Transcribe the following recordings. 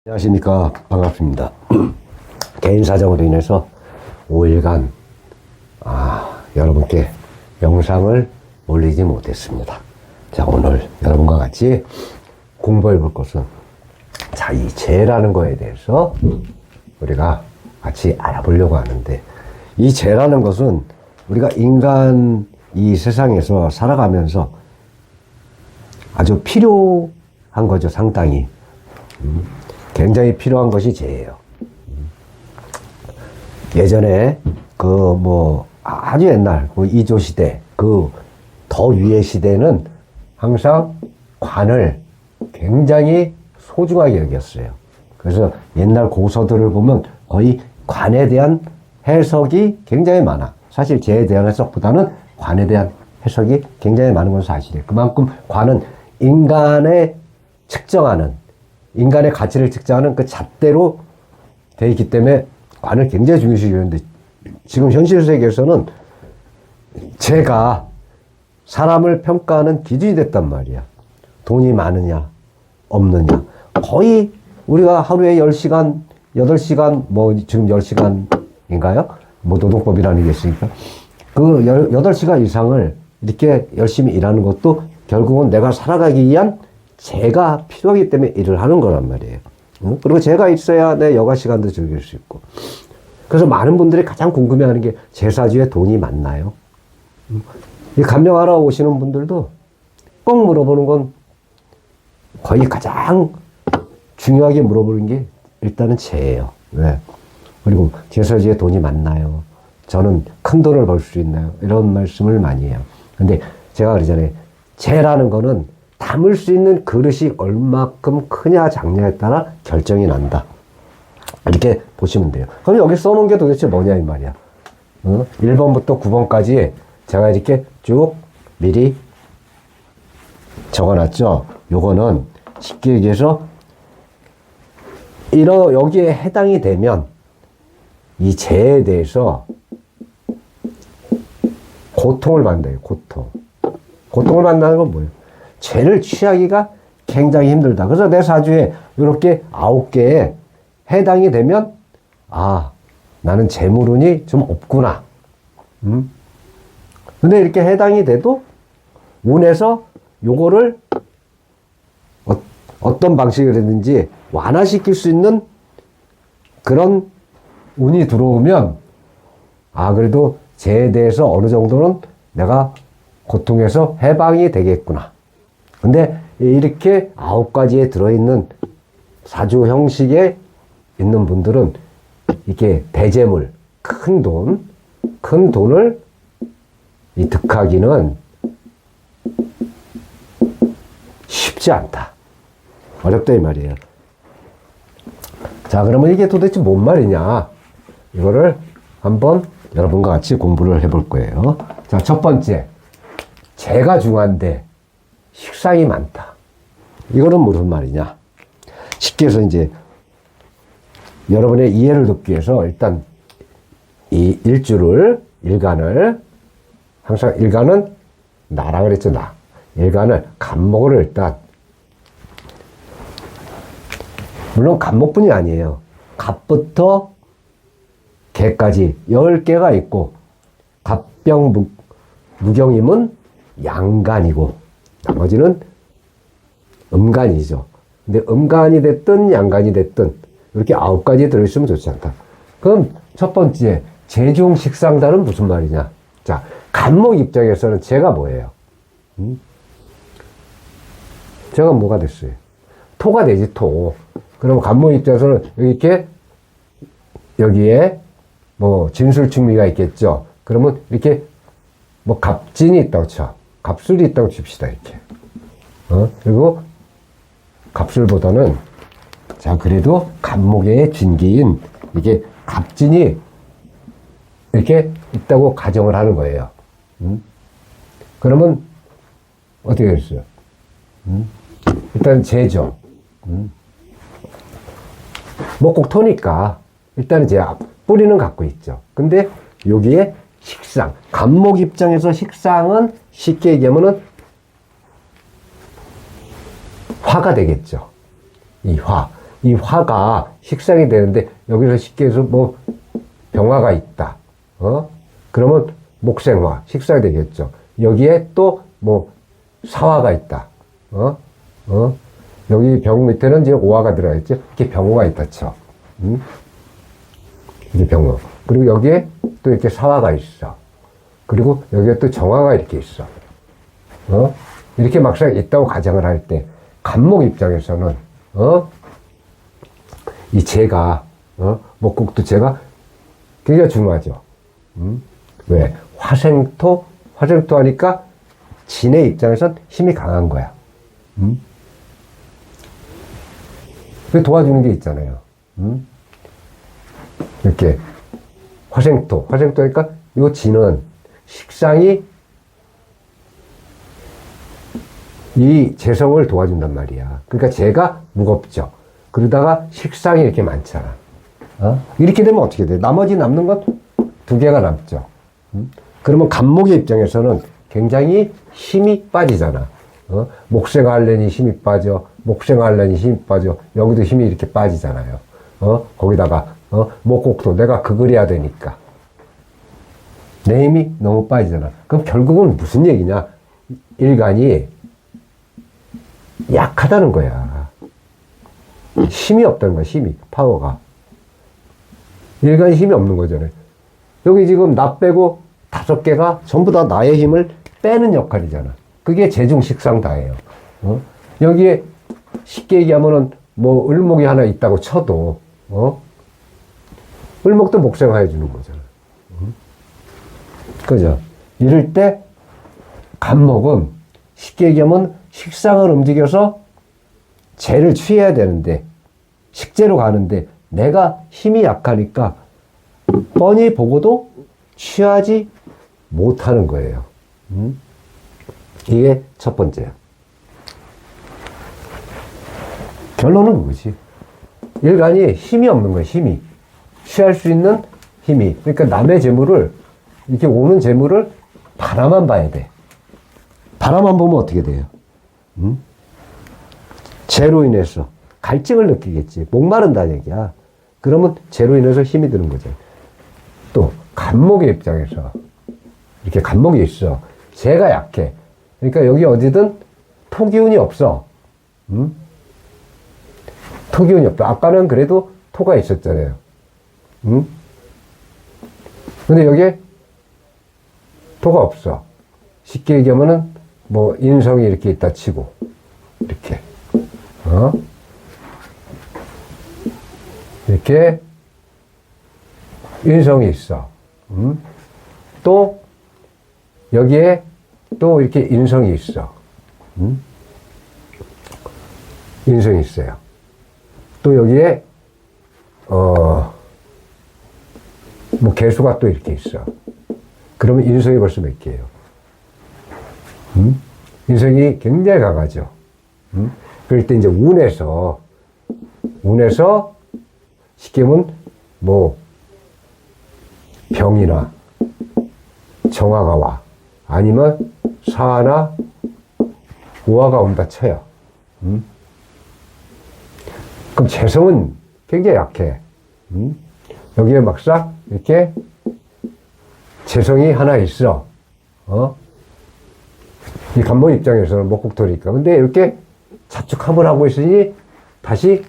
안녕하십니까. 반갑습니다. 개인 사정으로 인해서 5일간 여러분께 영상을 올리지 못했습니다. 자, 오늘 여러분과 같이 공부해 볼 것은 이 죄라는 거에 대해서 우리가 같이 알아보려고 하는데, 이 죄라는 것은 우리가 인간 이 세상에서 살아가면서 아주 필요한 거죠. 상당히 굉장히 필요한 것이 죄예요. 예전에 아주 옛날 이조 시대, 더 위의 시대는 항상 관을 굉장히 소중하게 여겼어요. 그래서 옛날 고서들을 보면 거의 관에 대한 해석이 굉장히 많아. 사실 죄에 대한 해석보다는 관에 대한 해석이 굉장히 많은 건 사실이에요. 그만큼 관은 인간의 가치를 측정하는 그 잣대로 되어 있기 때문에 관을 굉장히 중요시 여기는데, 지금 현실 세계에서는 죄가 사람을 평가하는 기준이 됐단 말이야. 돈이 많으냐 없느냐. 거의 우리가 하루에 10시간 8시간 지금 10시간인가요? 노동법이라는 게 있으니까 그 8시간 이상을 이렇게 열심히 일하는 것도 결국은 내가 살아가기 위한 재가 필요하기 때문에 일을 하는 거란 말이에요. 그리고 재가 있어야 내 여가 시간도 즐길 수 있고. 그래서 많은 분들이 가장 궁금해하는 게 제사주에 돈이 많나요? 이 감명하러 오시는 분들도 꼭 물어보는 건, 거의 가장 중요하게 물어보는 게 일단은 재예요. 왜? 그리고 제사주에 돈이 많나요? 저는 큰 돈을 벌 수 있나요? 이런 말씀을 많이 해요. 근데 제가 그러잖아요. 재라는 거는 담을 수 있는 그릇이 얼마큼 크냐 작냐에 따라 결정이 난다. 이렇게 보시면 돼요. 그럼 여기 써놓은 게 도대체 뭐냐 이 말이야. 1번부터 9번까지 제가 이렇게 쭉 미리 적어놨죠. 요거는 쉽게 얘기해서 여기에 해당이 되면 이 죄에 대해서 고통을 받는다. 고통을 받는다는 건 뭐예요? 죄를 취하기가 굉장히 힘들다. 그래서 내 사주에 이렇게 9개에 해당이 되면, 나는 재물운이 좀 없구나. 근데 이렇게 해당이 돼도 운에서 요거를 어떤 방식이라든지 완화시킬 수 있는 그런 운이 들어오면, 그래도 죄에 대해서 어느 정도는 내가 고통에서 해방이 되겠구나. 근데 이렇게 9가지에 들어있는 사주 형식에 있는 분들은 이렇게 대재물, 큰 돈을 득하기는 쉽지 않다. 어렵다 이 말이에요. 자, 그러면 이게 도대체 뭔 말이냐? 이거를 한번 여러분과 같이 공부를 해볼 거예요. 자, 첫 번째. 재가 중요한데 식상이 많다. 이거는 무슨 말이냐? 쉽게 해서 이제 여러분의 이해를 돕기 위해서 일단 이 일간을, 항상 일간은 나라 그랬죠, 나. 일간을, 간목을 일단, 물론 간목뿐이 아니에요. 갑부터 개까지 10개가 있고, 갑병 무경임은 양간이고, 나머지는 음간이죠. 근데 음간이 됐든 양간이 됐든 이렇게 9가지 들어있으면 좋지 않다. 그럼 첫 번째, 재중 식상다는 무슨 말이냐? 자, 간목 입장에서는 재가 뭐예요? 재가 뭐가 됐어요? 토가 되지, 토. 그럼 간목 입장에서는 이렇게 여기에 진술충미가 있겠죠. 그러면 이렇게 갑진이 있다고 쳐. 갑술이 있다고 칩시다, 이렇게. 그리고 갑술보다는, 그래도 간목의 진기인 이게 갑진이 이렇게 있다고 가정을 하는 거예요. 그러면 어떻게 됐어요? 일단 재죠. 꼭 토니까 일단은 뿌리는 갖고 있죠. 근데 여기에 식상, 간목 입장에서 식상은 쉽게 얘기하면은 화가 되겠죠. 이 화. 이 화가 식상이 되는데 여기서 쉽게 해서 뭐 병화가 있다. 그러면 목생화, 식상이 되겠죠. 여기에 또 뭐 사화가 있다. 여기 병 밑에는 이제 오화가 들어있죠. 이렇게 병화가 있다 쳐. 이게 병화. 그리고 여기에 또 이렇게 사화가 있어. 그리고 여기에 또 정화가 이렇게 있어. 이렇게 막상 있다고 가정을 할 때, 간목 입장에서는, 이 재가, 목국도 재가 굉장히 중요하죠. 왜? 화생토 하니까 진의 입장에선 힘이 강한 거야. 그 도와주는 게 있잖아요. 이렇게 화생토니까 이 진은 식상이 이 재성을 도와준단 말이야. 그러니까 재가 무겁죠. 그러다가 식상이 이렇게 많잖아. 이렇게 되면 어떻게 돼? 나머지 남는 건 두 개가 남죠. 그러면 간목의 입장에서는 굉장히 힘이 빠지잖아. 목생하려니 힘이 빠져. 목생하려니 힘이 빠져. 여기도 힘이 이렇게 빠지잖아요. 거기다가 목곡도 내가 그을해야 되니까. 내 힘이 너무 빠지잖아. 그럼 결국은 무슨 얘기냐? 일간이 약하다는 거야. 힘이 없다는 거야, 힘이. 파워가. 일간이 힘이 없는 거잖아요. 여기 지금 나 빼고 5개가 전부 다 나의 힘을 빼는 역할이잖아. 그게 재중식상다예요. 여기에 쉽게 얘기하면은 뭐 을목이 하나 있다고 쳐도, 을목도 목생화해 주는 거잖아. 그죠? 이럴 때 간목은 쉽게 얘기하면 식상을 움직여서 재를 취해야 되는데, 식재로 가는데 내가 힘이 약하니까 뻔히 보고도 취하지 못하는 거예요. 이게 첫 번째야. 결론은 그거지. 일간이 힘이 없는 거야, 힘이. 취할 수 있는 힘이. 그러니까 남의 재물을, 이렇게 오는 재물을 바라만 봐야 돼. 바라만 보면 어떻게 돼요? 재로 인해서 갈증을 느끼겠지. 목마른다는 얘기야. 그러면 재로 인해서 힘이 드는 거죠. 또 간목의 입장에서 이렇게 간목이 있어. 재가 약해. 그러니까 여기 어디든 토기운이 없어. 토기운이 없다. 아까는 그래도 토가 있었잖아요. 근데 여기에 토가 없어. 쉽게 얘기하면은 뭐 인성이 이렇게 있다 치고 이렇게 이렇게 인성이 있어. 또 여기에 또 이렇게 인성이 있어. 인성이 있어요. 또 여기에 뭐 개수가 또 이렇게 있어. 그러면 인성이 벌써 몇 개예요? 인성이 굉장히 강하죠. 그럴 때 이제 운에서 쉽게 보면 뭐 병이나 정화가 와. 아니면 사화나 우화가 온다 쳐요. 그럼 재성은 굉장히 약해. 여기에 막상 이렇게 재성이 하나 있어. 이 간목 입장에서는 목국토니까. 근데 이렇게 자축함을 하고 있으니 다시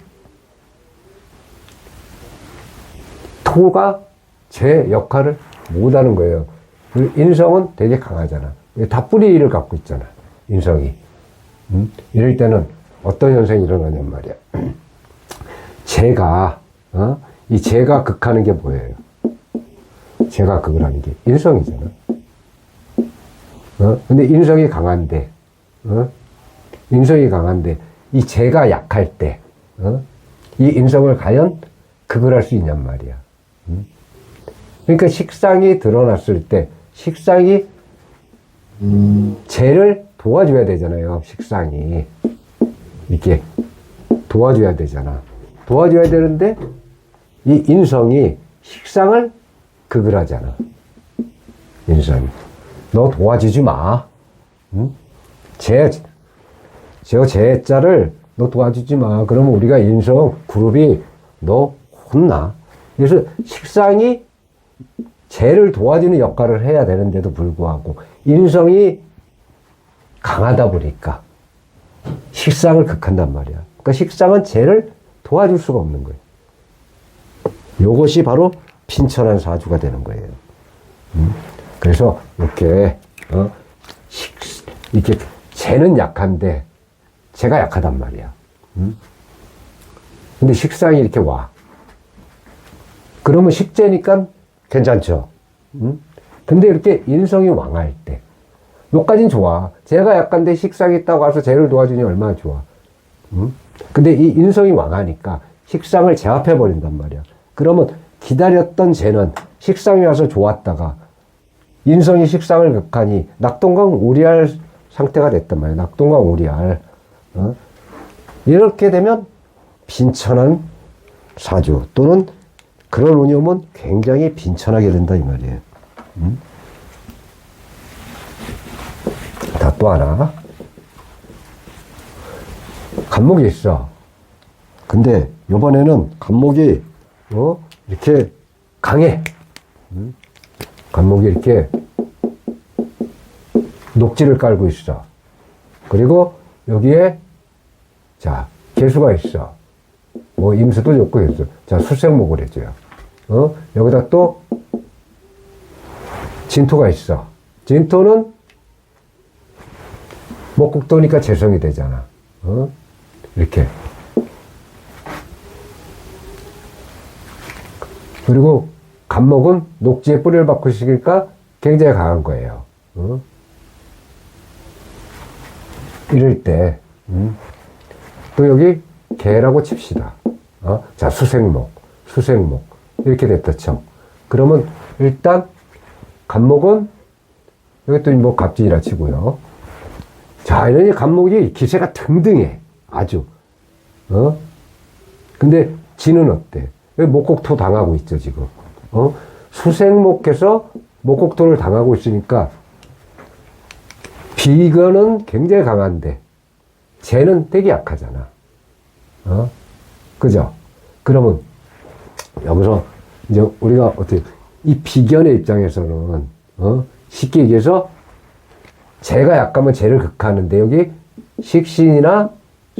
토가 제 역할을 못하는 거예요. 인성은 되게 강하잖아. 다 뿌리를 갖고 있잖아. 인성이. 이럴 때는 어떤 현상이 일어나냔 말이야. 이 재가 극하는 게 뭐예요? 재가 극을 하는 게 인성이잖아. 근데 인성이 강한데, 이 재가 약할 때, 이 인성을 과연 극을 할 수 있냔 말이야. 그러니까 식상이 드러났을 때, 식상이, 재를 도와줘야 되잖아요. 식상이. 이렇게 도와줘야 되잖아. 도와줘야 되는데, 이 인성이 식상을 극을 하잖아. 인성이. 너 도와주지 마. 응? 재자를 너 도와주지 마. 그러면 우리가 인성 그룹이 너 혼나. 그래서 식상이 쟤를 도와주는 역할을 해야 되는데도 불구하고 인성이 강하다 보니까 식상을 극한단 말이야. 그러니까 식상은 쟤를 도와줄 수가 없는 거예요. 요것이 바로 빈천한 사주가 되는 거예요. 그래서 이렇게 이렇게 쟤는 약한데 쟤가 약하단 말이야. 근데 식상이 이렇게 와. 그러면 식재니까 괜찮죠. 근데 이렇게 인성이 왕할 때 요까진 좋아. 쟤가 약한데 식상이 있다고 와서 쟤를 도와주니 얼마나 좋아. 근데 이 인성이 왕하니까 식상을 제압해 버린단 말이야. 그러면 기다렸던 쟤는 식상이 와서 좋았다가 인성이 식상을 극하니 낙동강 오리알 상태가 됐단 말이야. 낙동강 오리알. 이렇게 되면 빈천한 사주 또는 그런 운이 오면 굉장히 빈천하게 된다 이 말이에요. 다 또 하나. 간목이 있어. 근데 이번에는 간목이 이렇게 강해. 간목이 이렇게 녹지를 깔고 있어. 그리고 여기에 자 개수가 있어. 뭐 임수도 좋고 있어. 자 수생목을 해줘요. 여기다 또 진토가 있어. 진토는 목국토니까 재성이 되잖아. 이렇게. 그리고 간목은 녹지에 뿌리를 박고 있으니까 굉장히 강한 거예요. 이럴 때, 또 여기 개라고 칩시다. 자, 수생목. 이렇게 됐다 쳐. 그러면 일단 간목은 여기 또 뭐 갑진이라 치고요. 자, 이러니 간목이 기세가 등등해. 아주. 근데 진은 어때? 왜 목국토 당하고 있죠, 지금? 수생목해서 목국토를 당하고 있으니까 비건은 굉장히 강한데 쟤는 되게 약하잖아. 그죠? 그러면 여기서 이제 우리가 어떻게 이 비견의 입장에서는 쉽게 얘기해서 쟤가 약하면 쟤를 극하는데 여기 식신이나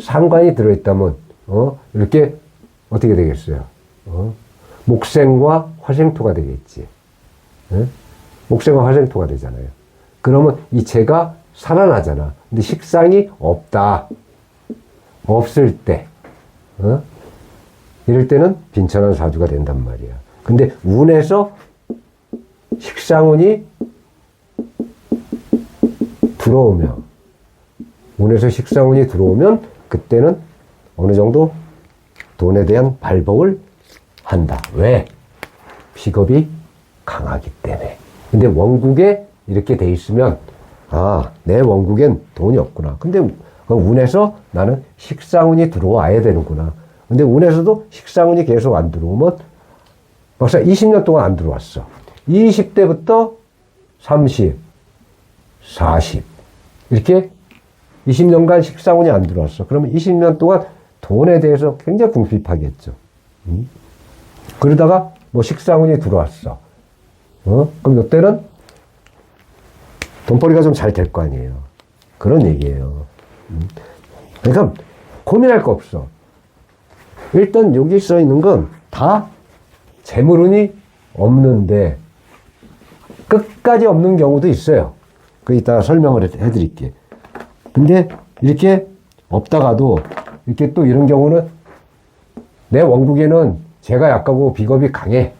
상관이 들어있다면 이렇게 어떻게 되겠어요? 목생과 화생토가 되겠지. 목생과 화생토가 되잖아요. 그러면 이 쟤가 살아나잖아. 근데 식상이 없다. 없을 때, 이럴 때는 빈천한 사주가 된단 말이야. 근데 운에서 식상운이 들어오면, 운에서 식상운이 들어오면 그때는 어느 정도 돈에 대한 발복을 한다. 왜? 비겁이 강하기 때문에. 근데 원국에 이렇게 돼 있으면 내 원국엔 돈이 없구나. 근데 운에서 나는 식상운이 들어와야 되는구나. 근데 운에서도 식상운이 계속 안 들어오면 막상 20년 동안 안 들어왔어. 20대부터 30, 40 이렇게 20년간 식상운이 안 들어왔어. 그러면 20년 동안 돈에 대해서 굉장히 궁핍하겠죠. 그러다가 뭐 식상운이 들어왔어. 그럼 이때는 돈벌이가 좀 잘 될 거 아니에요. 그런 얘기예요. 그러니까 고민할 거 없어. 일단 여기 써 있는 건 다 재물운이 없는데 끝까지 없는 경우도 있어요. 그 이따가 설명을 해드릴게. 근데 이렇게 없다가도 이렇게 또 이런 경우는 내 원국에는 제가 약하고 비겁이 강해.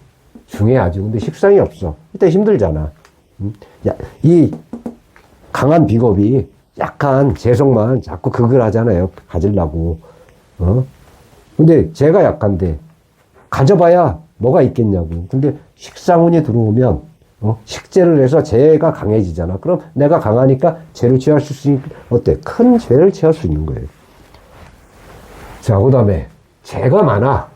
중해 아주. 근데 식상이 없어. 이때 힘들잖아. 이 강한 비겁이 약한 재성만 자꾸 극을 하잖아요. 가지려고. 근데 제가 약한데 가져봐야 뭐가 있겠냐고. 근데 식상운이 들어오면 식재를 해서 재가 강해지잖아. 그럼 내가 강하니까 재를 취할 수 있으니까 어때? 큰 죄를 취할 수 있는 거예요. 자, 그 다음에 재가 많아.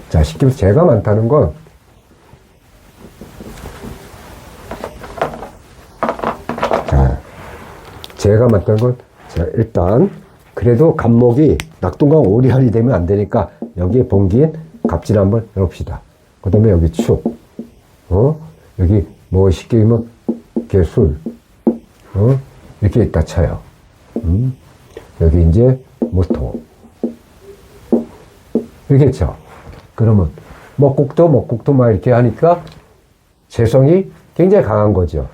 자, 쉽게 말해서 재가 많다는 건 자, 재가 많다는 건 자, 일단 그래도 간목이 낙동강 오리알이 되면 안 되니까 여기에 봉기인 갑질 한번 해봅시다. 그 다음에 여기 축, 여기 뭐 쉽게 얘기하면 개술, 이렇게 있다 쳐요. 여기 이제 모토. 이렇게 쳐. 그러면 먹국도 막 이렇게 하니까 재성이 굉장히 강한 거죠.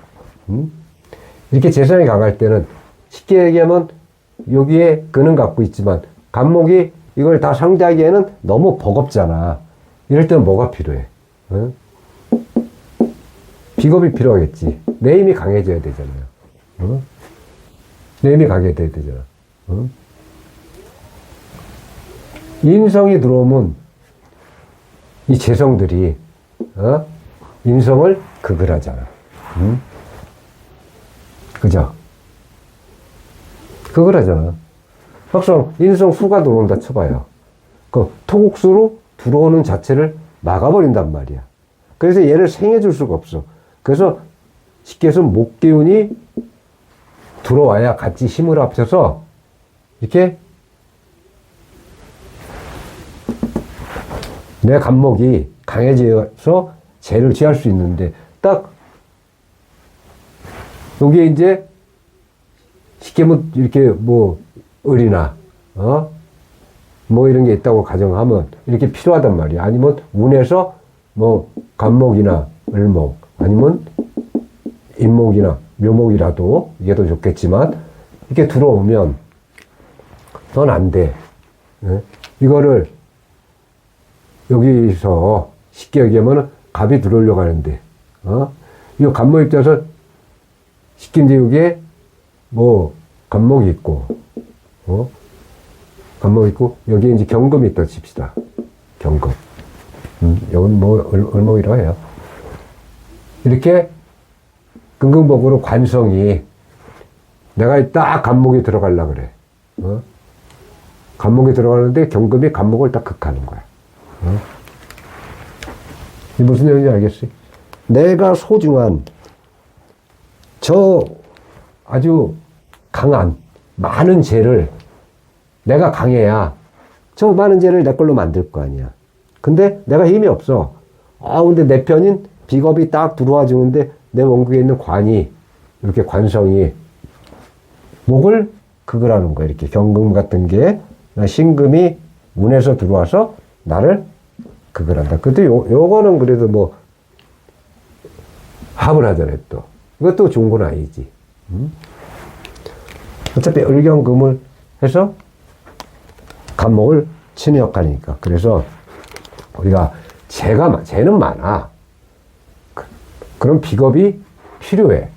이렇게 재성이 강할 때는 쉽게 얘기하면 여기에 근은 갖고 있지만 간목이 이걸 다 상대하기에는 너무 버겁잖아. 이럴 때는 뭐가 필요해? 비겁이 필요하겠지. 내 힘이 강해져야 되잖아요. 내 힘이 강해져야 되잖아. 인성이 들어오면 이 재성들이 인성을 극을 하잖아. 그죠? 극을 하잖아. 막상 인성 수가 들어온다 쳐봐요. 그 토국수로 들어오는 자체를 막아버린단 말이야. 그래서 얘를 생해줄 수가 없어. 그래서 쉽게 해서 목기운이 들어와야 같이 힘을 합쳐서 이렇게 내 간목이 강해져서 죄를 취할 수 있는데 딱 여기에 이제 쉽게 뭐 이렇게 뭐 을이나 뭐 이런 게 있다고 가정하면 이렇게 필요하단 말이야. 아니면 운에서 뭐 간목이나 을목 아니면 인목이나 묘목이라도 이게 더 좋겠지만 이렇게 들어오면 넌 안 돼. 이거를 여기서 쉽게 얘기하면 갑이 들어오려고 하는데 이 간목 입장에서 쉽게 이제 여기에 뭐 간목이 있고 간목이 있고 여기에 이제 경금이 있다 칩시다. 경금. 여기는 뭐 을목이라고 해요. 이렇게 긍긍복으로 관성이 내가 딱 간목이 들어가려고 그래. 간목이 들어가는데 경금이 간목을 딱 극하는 거야. 이 무슨 내용인지 알겠어요? 내가 소중한 저 아주 강한 많은 죄를 내가 강해야 저 많은 죄를 내 걸로 만들 거 아니야. 근데 내가 힘이 없어. 근데 내 편인 비겁이 딱 들어와 주는데 내 원국에 있는 관이 이렇게 관성이 목을 극을 하는 거야. 이렇게 경금 같은 게 신금이 운에서 들어와서 나를 극을 한다. 근데 요거는 그래도 뭐 합을 하잖아요. 또 이것도 좋은 건 아니지. 어차피 을경금을 해서 간목을 치는 역할이니까. 그래서 우리가 죄는 많아. 그런 비겁이 필요해.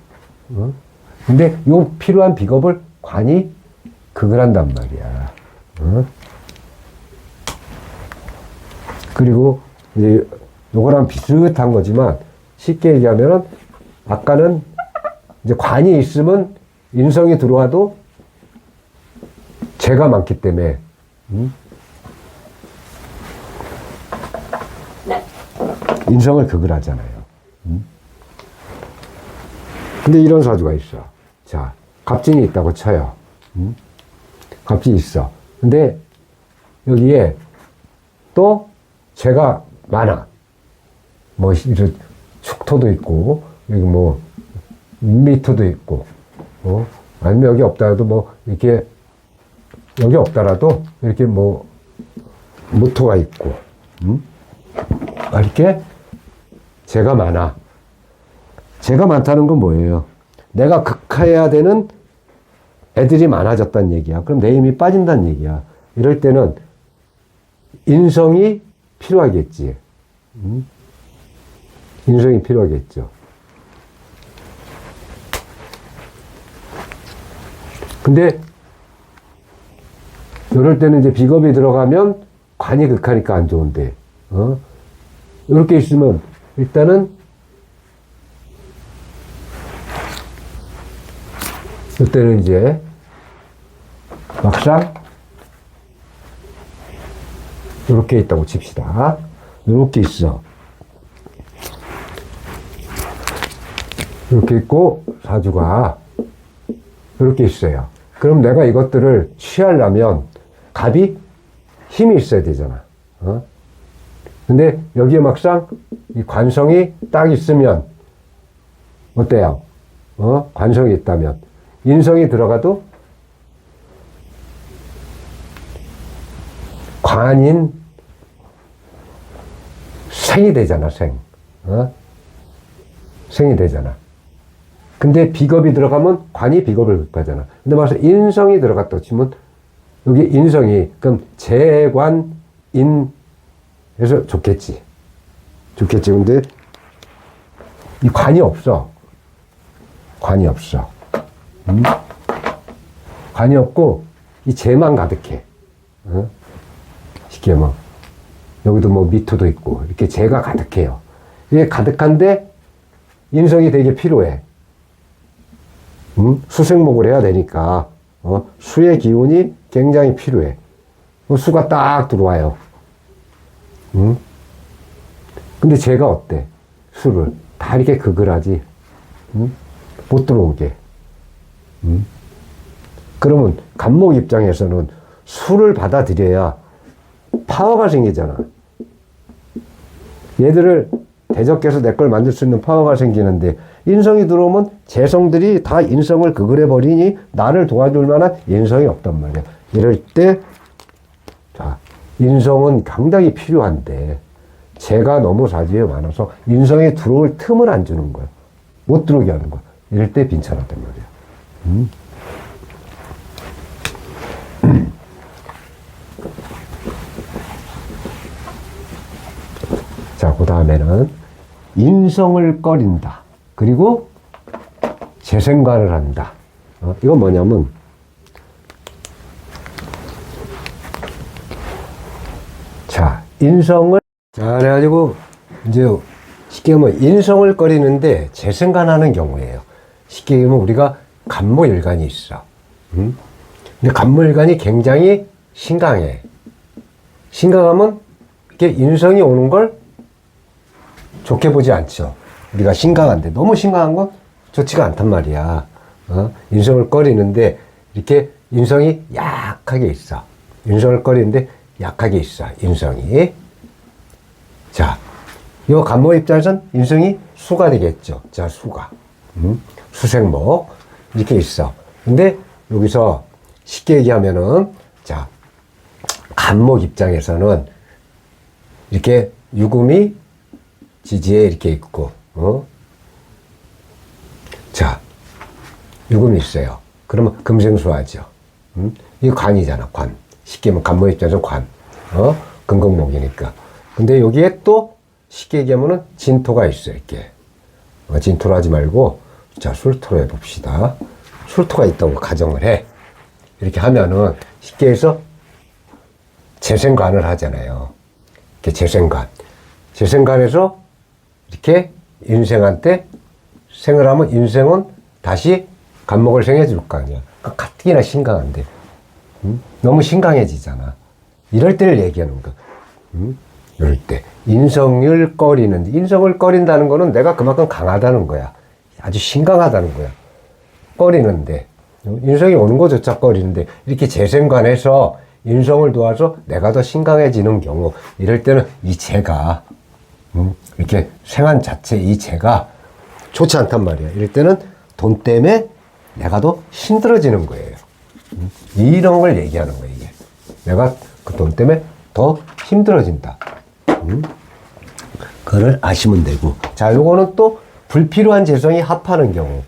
근데 요 필요한 비겁을 관이 극을 한단 말이야. 그리고 이제 요거랑 비슷한 거지만 쉽게 얘기하면은 아까는 이제 관이 있으면 인성이 들어와도 죄가 많기 때문에 인성을 극을 하잖아요. 근데 이런 사주가 있어. 자, 갑진이 있다고 쳐요. 갑진이 있어. 근데 여기에 또 죄가 많아. 뭐 이런 축토도 있고 여기 뭐 미토도 있고 아니면 여기 없더라도 뭐 이렇게 여기 없더라도 이렇게 뭐 무토가 있고 이렇게 죄가 많아. 죄가 많다는 건 뭐예요? 내가 극해야 되는 애들이 많아졌다는 얘기야. 그럼 내 힘이 빠진다는 얘기야. 이럴 때는 인성이 필요하겠지. 인성이 필요하겠죠. 근데 이럴 때는 이제 비겁이 들어가면 관이 극하니까 안 좋은데 이렇게 있으면 일단은 이때는 이제 막상 이렇게 있다고 칩시다. 이렇게 있어. 이렇게 있고 사주가 이렇게 있어요. 그럼 내가 이것들을 취하려면 갑이 힘이 있어야 되잖아. 근데 여기에 막상 이 관성이 딱 있으면 어때요? 관성이 있다면 인성이 들어가도 관인 생이 되잖아, 생. 생이 되잖아. 근데 비겁이 들어가면 관이 비겁을 가잖아. 근데 막상 인성이 들어갔다 치면 여기 인성이 그럼 재관인 해서 좋겠지. 좋겠지. 근데 이 관이 없어. 관이 없어. 관이 없고 이 재만 가득해. 쉽게 뭐 여기도 뭐 미토도 있고 이렇게 재가 가득해요. 이게 가득한데 인성이 되게 필요해. 수생목을 해야 되니까 수의 기운이 굉장히 필요해. 수가 딱 들어와요. 근데 재가 어때? 수를 다 이렇게 극을 하지. 못 들어오게. 그러면 간목 입장에서는 수를 받아들여야 파워가 생기잖아. 얘들을 대적해서 내 걸 만들 수 있는 파워가 생기는데 인성이 들어오면 재성들이 다 인성을 극을 해버리니 나를 도와줄 만한 인성이 없단 말이야. 이럴 때 자, 인성은 상당히 필요한데 재가 너무 사주에 많아서 인성이 들어올 틈을 안 주는 거야. 못 들어오게 하는 거야. 이럴 때 빈천하단 말이야. 자, 그 다음에는 인성을 꺼린다. 그리고 재생관을 한다. 이건 뭐냐면 자, 인성을 자, 그래가지고 이제 쉽게 보면 인성을 꺼리는데 재생관하는 경우예요. 쉽게 얘기하면 우리가 간모일간이 있어. 근데 간모일간이 굉장히 신강해. 신강하면 이렇게 인성이 오는 걸 좋게 보지 않죠. 우리가 신강한데 너무 신강한 건 좋지가 않단 말이야. 인성을 꺼리는데 이렇게 인성이 약하게 있어. 인성을 꺼리는데 약하게 있어. 인성이. 자, 이 간모 입장에선 인성이 수가 되겠죠. 자, 수가. 수생목. 이렇게 있어. 근데 여기서 쉽게 얘기하면은 자, 간목 입장에서는 이렇게 유금이 지지에 이렇게 있고, 자, 유금이 있어요. 그러면 금생수하죠. 이거 관이잖아, 관. 쉽게 하면 간모 입장에서 관. 금극목이니까. 근데 여기에 또 쉽게 얘기하면은 진토가 있어요, 이렇게. 진토로 하지 말고, 자, 술토로 해봅시다. 술토가 있다고 가정을 해. 이렇게 하면은 쉽게 해서 재생관을 하잖아요. 이렇게 재생관. 재생관에서 이렇게 인생한테 생을 하면 인생은 다시 간목을 생해줄 거 아니야. 가뜩이나 신강한데. 너무 신강해지잖아. 이럴 때를 얘기하는 거. 이럴 때. 인성을 꺼리는, 인성을 꺼린다는 거는 내가 그만큼 강하다는 거야. 아주 신강하다는 거야. 꺼리는데. 인성이 오는 것조차 꺼리는데, 이렇게 재생관해서 인성을 도와서 내가 더 신강해지는 경우, 이럴 때는 이 재가, 이렇게 생한 자체 이 재가 좋지 않단 말이야. 이럴 때는 돈 때문에 내가 더 힘들어지는 거예요. 이런 걸 얘기하는 거예요, 이게. 내가 그 돈 때문에 더 힘들어진다. 그걸 아시면 되고. 자, 요거는 또 불필요한 재성이 합하는 경우.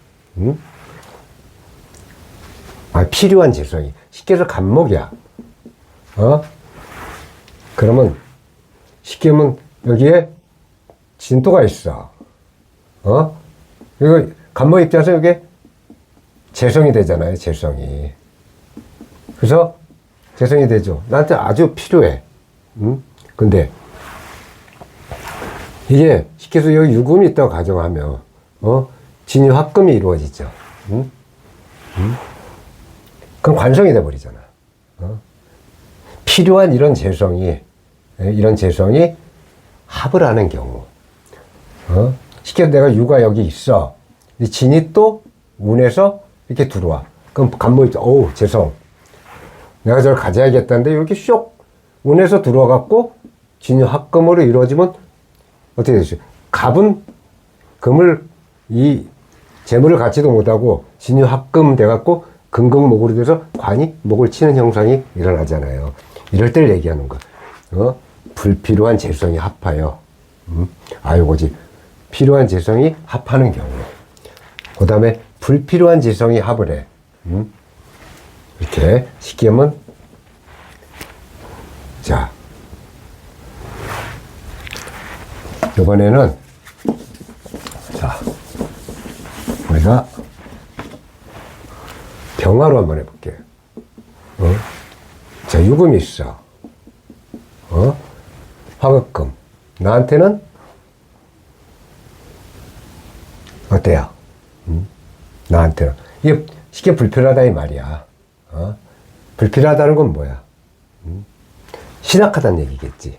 필요한 재성이. 쉽게 해서 간목이야. 그러면 쉽게 하면 여기에 진토가 있어. 이거 간목 입장에서 이게 재성이 되잖아요, 재성이. 그래서 재성이 되죠. 나한테 아주 필요해. 근데 이게 쉽게 해서 여기 유금이 있다고 가정하면 진이 합금이 이루어지죠. 그럼 관성이 돼버리잖아. 필요한 이런 재성이 합을 하는 경우. 쉽게 내가 유가 여기 있어. 진이 또 운에서 이렇게 들어와. 그럼 간모 있죠. 어우, 재성. 내가 저걸 가져야겠다는데 이렇게 쇽 운에서 들어와갖고 진유 합금으로 이루어지면 어떻게 되죠? 갑은 금을 이 재물을 갖지도 못하고 진유 합금 돼갖고 금극목으로 돼서 관이 목을 치는 형상이 일어나잖아요. 이럴 때를 얘기하는 거야. 불필요한 재성이 합하여. 요거지. 필요한 재성이 합하는 경우. 그 다음에 불필요한 재성이 합을 해. 이렇게 쉽게 하면, 자, 이번에는, 자, 우리가 병화로 한번 해볼게요. 자, 유금이 있어. 화급금. 나한테는 어때요? 나한테는. 이게 쉽게 불필요하다 이 말이야. 불필요하다는 건 뭐야? 신약하다는 얘기겠지.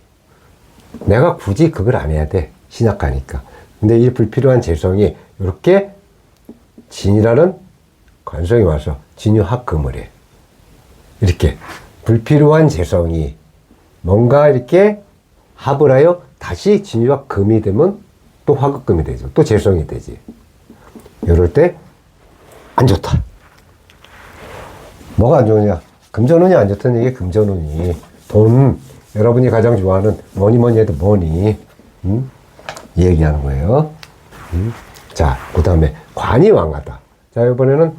내가 굳이 그걸 안 해야 돼. 신약하니까. 근데 이 불필요한 재성이 이렇게 진이라는 관성이 와서 진유합금을 해. 이렇게 불필요한 재성이 뭔가 이렇게 합을 하여 다시 진유와 금이 되면 또 화급금이 되죠. 또 재성이 되지. 이럴 때 안 좋다. 뭐가 안 좋으냐? 금전운이 안 좋다는 얘기. 금전운이 돈, 여러분이 가장 좋아하는 뭐니 해도 뭐니 이 얘기하는 거예요. 자, 그 다음에 관이 왕하다. 자, 이번에는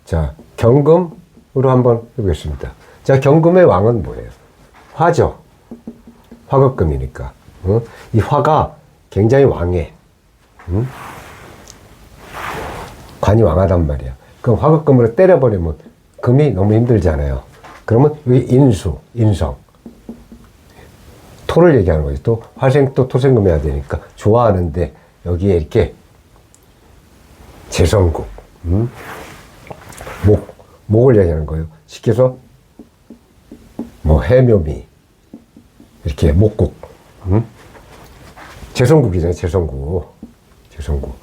자, 경금으로 한번 해보겠습니다. 자, 경금의 왕은 뭐예요? 화죠. 화급금이니까. 이 화가 굉장히 왕해. 관이 왕하단 말이야. 그럼 화급금으로 때려버리면 금이 너무 힘들잖아요. 그러면 여기 인수, 인성. 토를 얘기하는 거지. 또 화생토 토생금 해야 되니까 좋아하는데 여기에 이렇게 재성국, 목을 얘기하는 거예요. 쉽게 해서 뭐 해묘미 이렇게 목국, 재성국이잖아요. 재성국.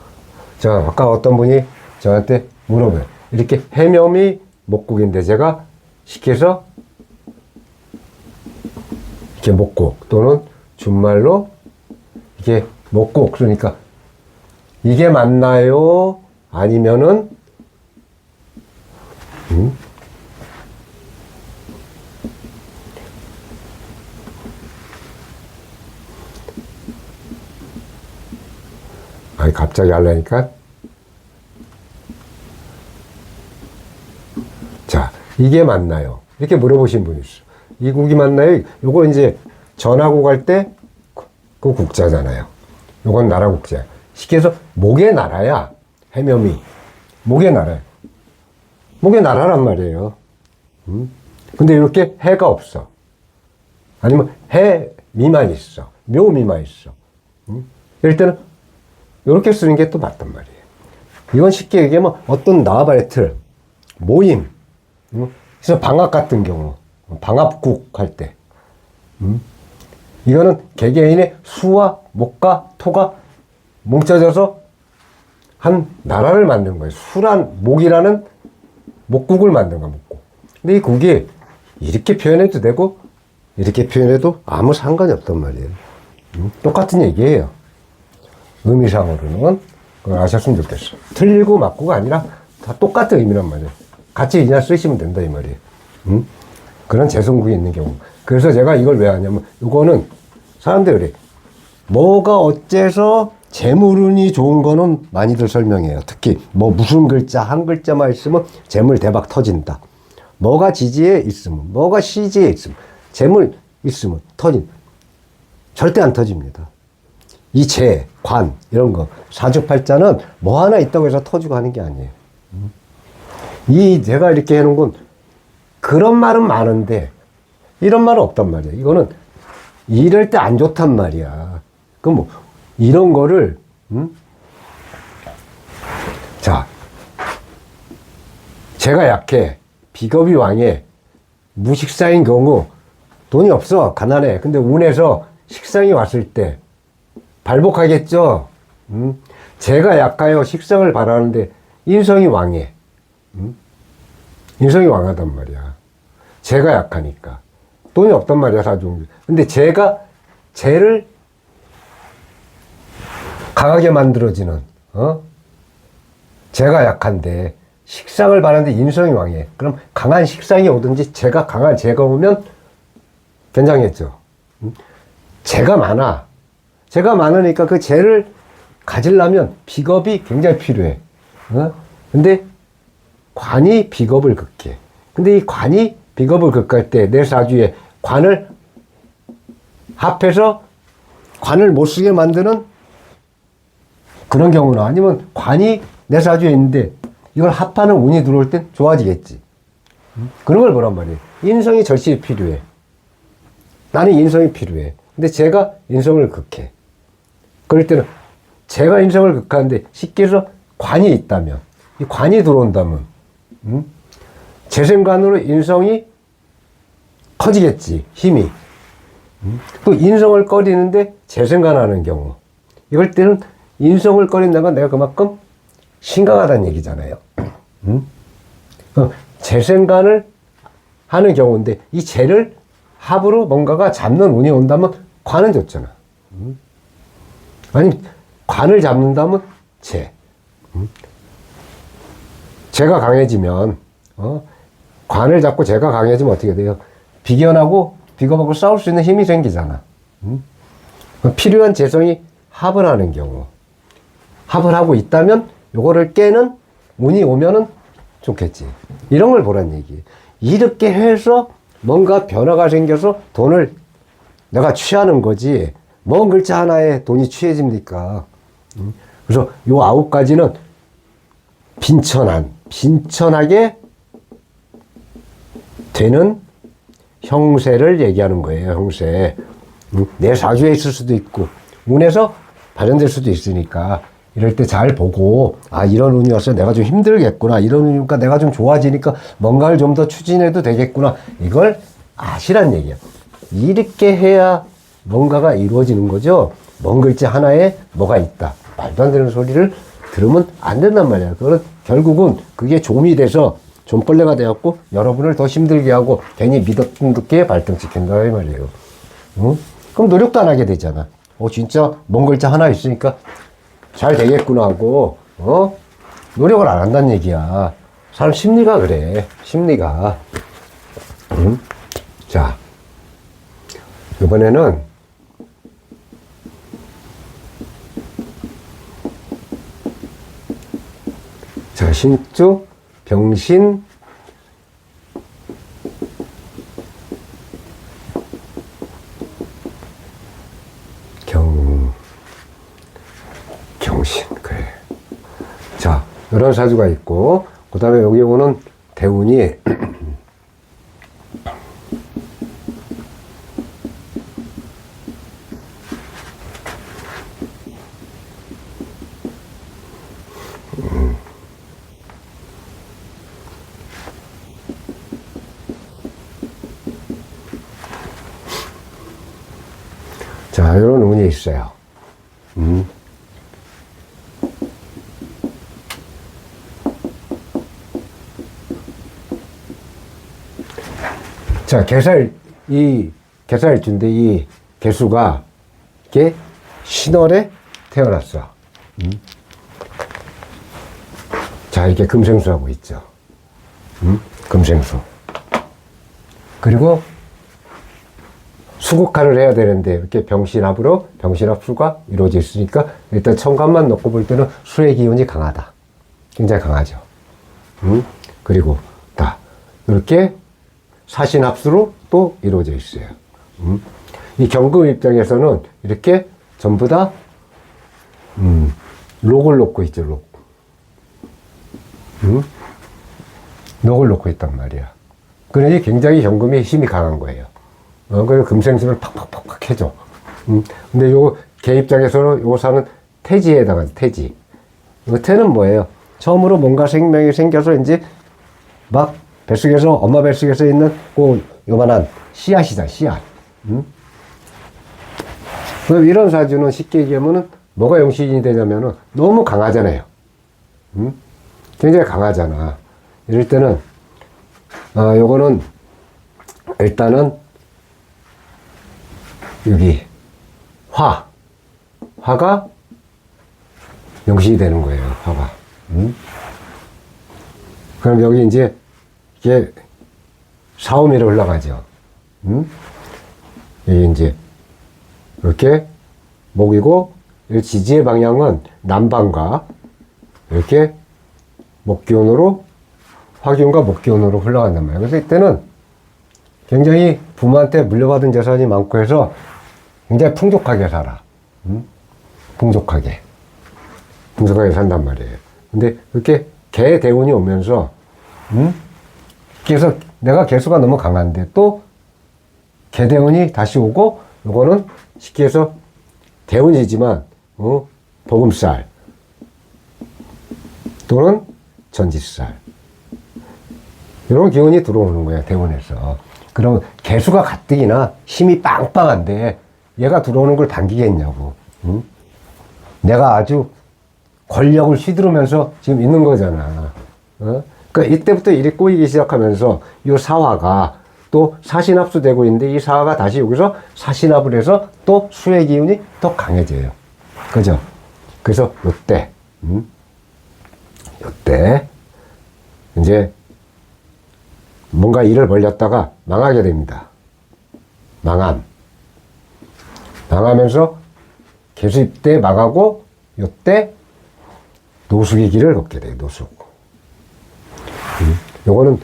자, 아까 어떤 분이 저한테 물어봐요. 이렇게 해묘미 목국인데 제가 쉽게 해서 이렇게 목국 또는 준말로 이게 목국 그러니까 이게 맞나요? 아니면은 아니 갑자기 하려니까 자 이게 맞나요? 이렇게 물어보신 분이 있어. 이 국이 맞나요? 요거 이제 전하고 갈 때 그 국자잖아요. 요건 나라 국자. 쉽게 해서 목의 나라야. 해묘미. 목의 나라. 목의 나라란 말이에요. 근데 이렇게 해가 없어. 아니면 해미만 있어. 묘미만 있어. 이럴 때는 이렇게 쓰는 게 또 맞단 말이에요. 이건 쉽게 얘기하면 어떤 나와바의 틀, 모임, 그래서 방학 같은 경우, 방합국 할 때, 이거는 개개인의 수와 목과 토가 뭉쳐져서 한 나라를 만든 거예요. 수란, 목이라는 목국을 만든 거야, 목국. 근데 이 국이 이렇게 표현해도 되고, 이렇게 표현해도 아무 상관이 없단 말이에요. 똑같은 얘기예요. 의미상으로는 그걸 아셨으면 좋겠어. 틀리고 맞고가 아니라 다 똑같은 의미란 말이에요. 같이 그냥 쓰시면 된다 이 말이에요. 그런 재성국이 있는 경우. 그래서 제가 이걸 왜 하냐면 이거는 사람들이 뭐가 어째서 재물운이 좋은 거는 많이들 설명해요. 특히 뭐 무슨 글자 한 글자만 있으면 재물 대박 터진다. 뭐가 지지에 있으면 뭐가 시지에 있으면 재물 있으면 터진. 절대 안 터집니다. 이 재, 관 이런 거 사주팔자는 뭐 하나 있다고 해서 터지고 하는 게 아니에요. 이 제가 이렇게 해놓은 건 그런 말은 많은데 이런 말은 없단 말이에요. 이거는 이럴 때 안 좋단 말이야. 그럼 뭐 이런 거를 자 제가 약해 비겁이 왕해 무식사인 경우 돈이 없어 가난해. 근데 운에서 식상이 왔을 때 발복하겠죠. 제가 약하여 식상을 바라는데 인성이 왕해. 인성이 강하단 말이야. 재가 약하니까. 돈이 없단 말이야, 사주운기. 근데 재를 강하게 만들어지는, 재가 약한데, 식상을 바라는데 인성이 왕해. 그럼 강한 식상이 오든지 강한 재가 오면 괜찮겠죠. 재가 많아. 재가 많으니까 그 재를 가지려면 비겁이 굉장히 필요해. 근데 관이 비겁을 극해. 근데 이 관이 비겁을 극할 때 내 사주에 관을 합해서 관을 못 쓰게 만드는 그런 경우나 아니면 관이 내 사주에 있는데 이걸 합하는 운이 들어올 땐 좋아지겠지. 그런 걸 보란 말이에요. 인성이 절실히 필요해. 나는 인성이 필요해. 근데 제가 인성을 극해. 그럴 때는 제가 인성을 극하는데 쉽게 해서 관이 있다면, 이 관이 들어온다면, 재생관으로 인성이 커지겠지, 힘이. 또 인성을 꺼리는데 재생관하는 경우. 이럴 때는 인성을 꺼린다는 건 내가 그만큼 심각하다는 얘기잖아요. 재생관을 하는 경우인데 이 재를 합으로 뭔가가 잡는 운이 온다면 관은 좋잖아. 아니 관을 잡는다면 재. 재가 강해지면 관을 잡고 재가 강해지면 어떻게 돼요? 비견하고 비겁하고 싸울 수 있는 힘이 생기잖아. 필요한 재성이 합을 하는 경우. 합을 하고 있다면 요거를 깨는 운이 오면은 좋겠지. 이런 걸 보란 얘기. 이렇게 해서 뭔가 변화가 생겨서 돈을 내가 취하는 거지. 먼 글자 하나에 돈이 취해집니까? 그래서 요 9가지는 빈천하게 되는 형세를 얘기하는 거예요. 형세. 내 사주에 있을 수도 있고 운에서 발현될 수도 있으니까 이럴 때 잘 보고 이런 운이 왔어 내가 좀 힘들겠구나. 이런 운이니까 내가 좀 좋아지니까 뭔가를 좀 더 추진해도 되겠구나. 이걸 아시란 얘기야. 이렇게 해야 뭔가가 이루어지는 거죠. 먼 글자 하나에 뭐가 있다. 말도 안 되는 소리를 들으면 안 된단 말이야. 그건 결국은 그게 좀이 돼서 좀벌레가 되었고 여러분을 더 힘들게 하고 괜히 미덕분덕게 발등시킨다 이 말이에요. 그럼 노력도 안 하게 되잖아. 진짜 먼 글자 하나 있으니까 잘 되겠구나 하고 노력을 안 한다는 얘기야. 사람 심리가 그래. 심리가. 자, 이번에는 자, 신주, 병신, 경신, 그래. 자, 이런 사주가 있고, 그 다음에 여기 오는 대운이, 자, 이런 운이 있어요. 자, 개살주인데 이 개수가 이게 신월에 태어났어. 자, 이렇게 금생수하고 있죠. 금생수. 그리고 수국화를 해야 되는데 이렇게 병신합으로 병신합수가 이루어져 있으니까 일단 천간만 놓고 볼 때는 수의 기운이 강하다. 굉장히 강하죠. 그리고 다 이렇게 사신합수로 또 이루어져 있어요. 이 경금 입장에서는 이렇게 전부 다 록을 놓고 있죠. 록. 록을 놓고 있단 말이야. 그러니 굉장히 경금이 힘이 강한 거예요. 그래서 금생수를 팍팍팍팍 해줘. 근데 개 입장에서는 요 사는 태지에 해당하죠. 태지. 태는 뭐예요? 처음으로 뭔가 생명이 생겨서 이제 막 뱃속에서, 엄마 뱃속에서 있는 요만한 씨앗이다, 씨앗. 그럼 이런 사주는 쉽게 얘기하면은 뭐가 용신이 되냐면은 너무 강하잖아요. 굉장히 강하잖아. 이럴 때는 요거는 일단은 여기 화가 명신이 되는 거예요. 화가. 그럼 여기 이제 이게 사오미로 흘러가죠. 이게 이제 이렇게 목이고, 이 지지의 방향은 남방과 이렇게 목기운으로, 화기운과 목기운으로 흘러간단 말이에요. 그래서 이때는 굉장히 부모한테 물려받은 재산이 많고 해서 굉장히 풍족하게 살아. 풍족하게 산단 말이에요. 근데 이렇게 개 대운이 오면서, 그래서 내가 개수가 너무 강한데 또 개 대운이 다시 오고, 요거는 쉽게 해서 대운이지만, 보금살 또는 전지살, 이런 기운이 들어오는 거야, 대운에서. 그럼 개수가 가뜩이나 힘이 빵빵한데 얘가 들어오는 걸 반기겠냐고. 내가 아주 권력을 휘두르면서 지금 있는 거잖아. 그러니까 이때부터 일이 꼬이기 시작하면서 이 사화가 또 사신합수 되고 있는데, 이 사화가 다시 여기서 사신합을 해서 또 수의 기운이 더 강해져요. 그죠? 그래서 요때 이제 뭔가 일을 벌렸다가 망하게 됩니다. 망하면서 개수입 때 망하고, 요때 노숙의 길을 걷게 돼요. 노숙. 요거는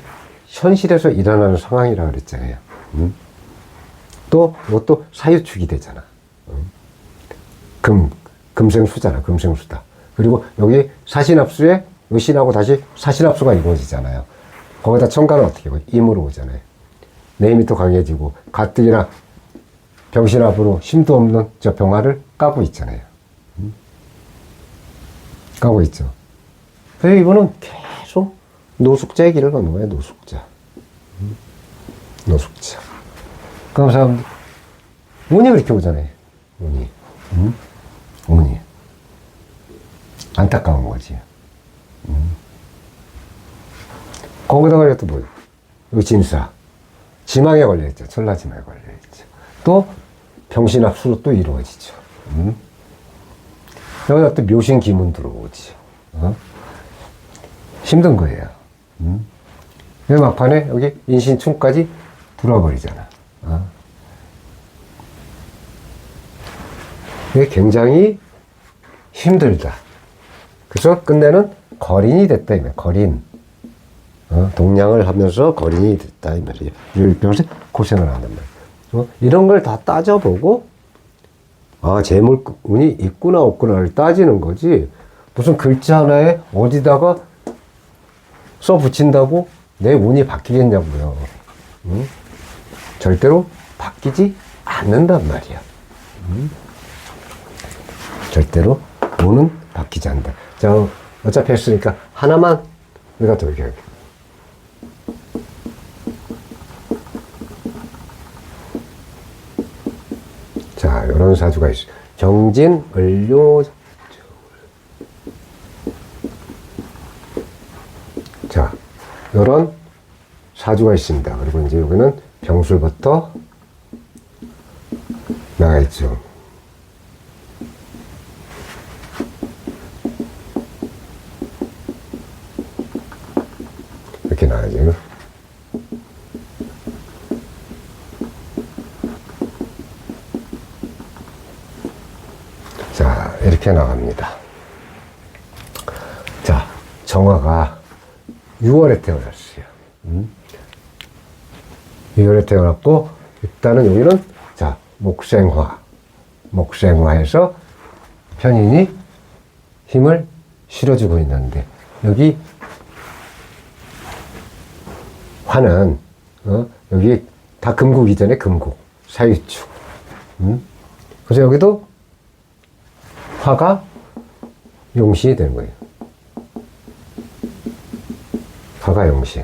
현실에서 일어나는 상황이라고 그랬잖아요. 또 이것도 사유축이 되잖아. 금생수잖아. 금생수다. 그리고 여기 사신합수에 의신하고 다시 사신합수가 이루어지잖아요. 거기다 천간은 어떻게 보면 임으로 오잖아요. 내 힘이 또 강해지고, 가뜩이나 병신합으로 힘도 없는 저 병화를 까고 있잖아요. 까고 있죠. 그래서 이분은 계속 노숙자의 길을 걷는 거예요. 노숙자. 그럼 사람들 운이 그렇게 오잖아요. 운이 안타까운 거지. 거기다가 또 뭐예요? 진사, 지망에 걸려있죠. 천라지망에 걸려있죠. 또 병신합수로 또 이루어지죠. 여기다 또 묘신 기문 들어오지. 힘든 거예요. 막판에 여기 인신충까지 들어버리잖아. 이게 굉장히 힘들다. 그래서 끝내는 거린이 됐다, 이 말. 거린. 동냥을 하면서 거린이 됐다, 이 말이에요. 일병에서 고생을 한단 말이에요. 이런 걸 다 따져보고, 재물운이 있구나, 없구나를 따지는 거지. 무슨 글자 하나에 어디다가 써 붙인다고 내 운이 바뀌겠냐고요. 절대로 바뀌지 않는단 말이야. 절대로 운은 바뀌지 않는다. 자, 어차피 했으니까 하나만 우리가 더 얘기할게. 자, 이런 사주가 있어요. 경진, 을료. 자, 이런 사주가 있습니다. 그리고 이제 여기는 병술부터 나가 있죠. 이렇게 나가죠. 자, 이렇게 나갑니다. 자, 정화가 6월에 태어났어요. 6월에 태어났고, 일단은 여기는, 자, 목생화해서 편인이 힘을 실어주고 있는데, 여기 화는, 여기 다 금국 이전에 금국, 사유축. 그래서 여기도 화가 용신이 되는 거예요. 화가 용신.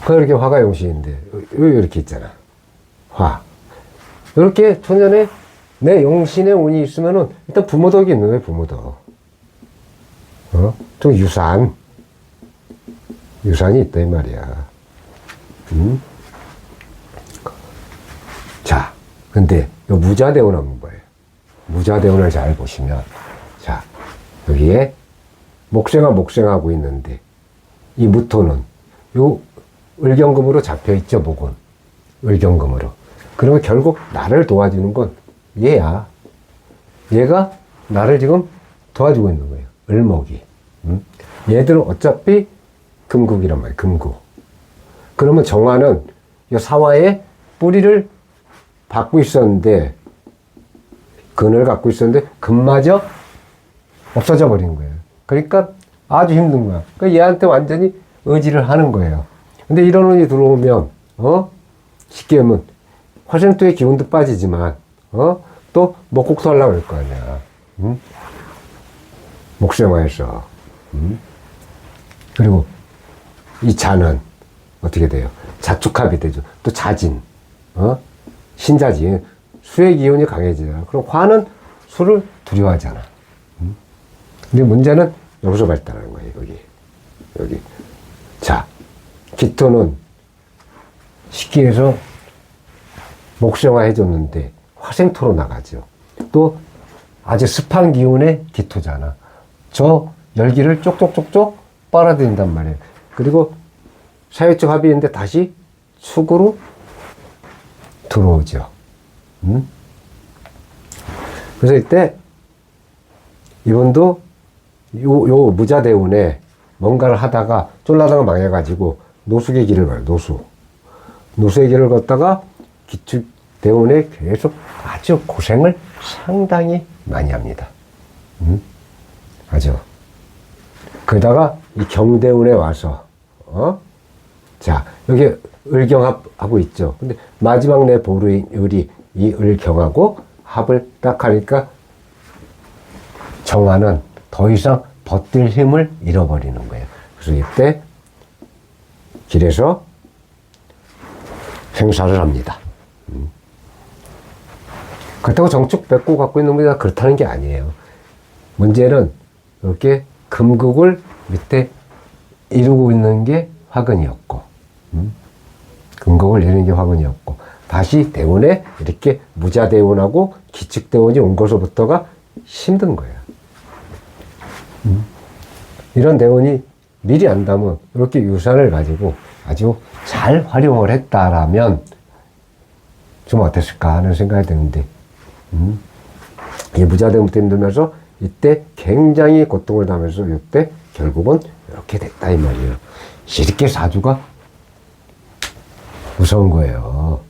그렇게 화가 용신인데, 여기 이렇게 있잖아. 화. 이렇게 천년에 내 용신의 운이 있으면은 일단 부모덕이 있는 거예요, 부모덕. 또 유산이 있다 이 말이야. 자, 근데 요 무자대운은 뭐예요? 무자대운을 잘 보시면, 자, 여기에 목생하고 있는데, 이 무토는 요 을경금으로 잡혀 있죠, 목은. 을경금으로. 그러면 결국 나를 도와주는 건 얘야. 얘가 나를 지금 도와주고 있는 거예요. 을목이. 얘들은 어차피 금국이란 말이에요. 금국. 그러면 정화는 이 사화의 뿌리를 받고 있었는데, 근을 갖고 있었는데 금마저 없어져 버린 거예요. 그러니까 아주 힘든 거야. 그러니까 얘한테 완전히 의지를 하는 거예요. 근데 이런 운이 들어오면 쉽게 하면 화생토의 기운도 빠지지만 또 목국토 하려고 할 거 아니야. 목생화에서. 그리고 이 자는 어떻게 돼요? 자축합이 되죠. 또 자진, 신자진, 수의 기운이 강해지잖아. 그럼 화는 수를 두려워하잖아. 근데 문제는 여기서 발달하는 거예요. 여기. 자, 기토는 쉽게 해서 목생화 해줬는데 화생토로 나가죠. 또 아주 습한 기운의 기토잖아. 저 열기를 쪽쪽쪽쪽 빨아들인단 말이에요. 그리고 사회적 합의인데 다시 축으로 들어오죠. 그래서 이때 이분도 요 무자대운에 뭔가를 하다가 쫄라다가 망해가지고 노숙의 길을 가요. 노수의 길을 걷다가 기축대운에 계속 아주 고생을 상당히 많이 합니다. 아주. 그러다가 이 경대운에 와서 자, 여기 을경합하고 있죠. 근데 마지막 내 보루인 을이 이 을경하고 합을 딱 하니까 정화는 더 이상 버틸 힘을 잃어버리는 거예요. 그래서 이때 길에서 행사를 합니다. 그렇다고 정축 뱉고 갖고 있는 분이 그렇다는 게 아니에요. 문제는 이렇게 금국을 밑에 이루고 있는 게 화근이었고, 금국을 이루는 게 화근이었고, 다시 대운에 이렇게 무자대운하고 기축대운이 온 것부터가 힘든 거예요. 이런 대운이 미리 안다면 이렇게 유산을 가지고 아주 잘 활용을 했다라면 좀 어땠을까 하는 생각이 드는데, 이 무자대운부터 힘들면서 이때 굉장히 고통을 당하면서 이때 결국은 이렇게 됐다 이 말이에요. 이렇게 사주가 무서운 거예요.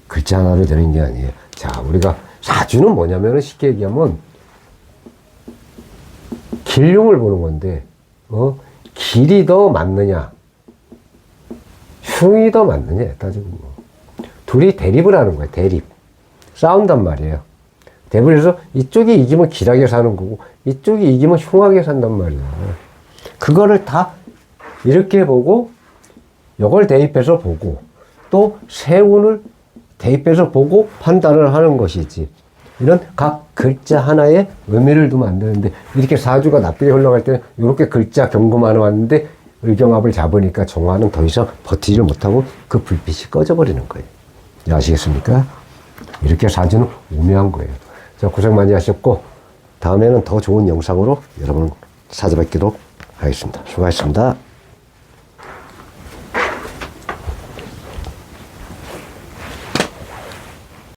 글자 하나로 되는 게 아니에요. 자, 우리가 사주는 뭐냐면 쉽게 얘기하면 길흉을 보는 건데, 길이 더 맞느냐, 흉이 더 맞느냐, 따지고 뭐. 둘이 대립을 하는 거예요. 대립. 싸운단 말이에요. 대립을 해서 이쪽이 이기면 길하게 사는 거고, 이쪽이 이기면 흉하게 산단 말이에요. 그거를 다 이렇게 보고, 이걸 대입해서 보고, 또 세운을 대입해서 보고 판단을 하는 것이지. 이런 각 글자 하나에 의미를 두면 안 되는데, 이렇게 사주가 나쁘게 흘러갈 때는 이렇게 글자 경금 하나 왔는데 을경합을 잡으니까 정화는 더 이상 버티지를 못하고 그 불빛이 꺼져버리는 거예요. 아시겠습니까? 이렇게 사주는 오묘한 거예요. 자, 고생 많이 하셨고 다음에는 더 좋은 영상으로 여러분 찾아뵙기로 하겠습니다. 수고하셨습니다.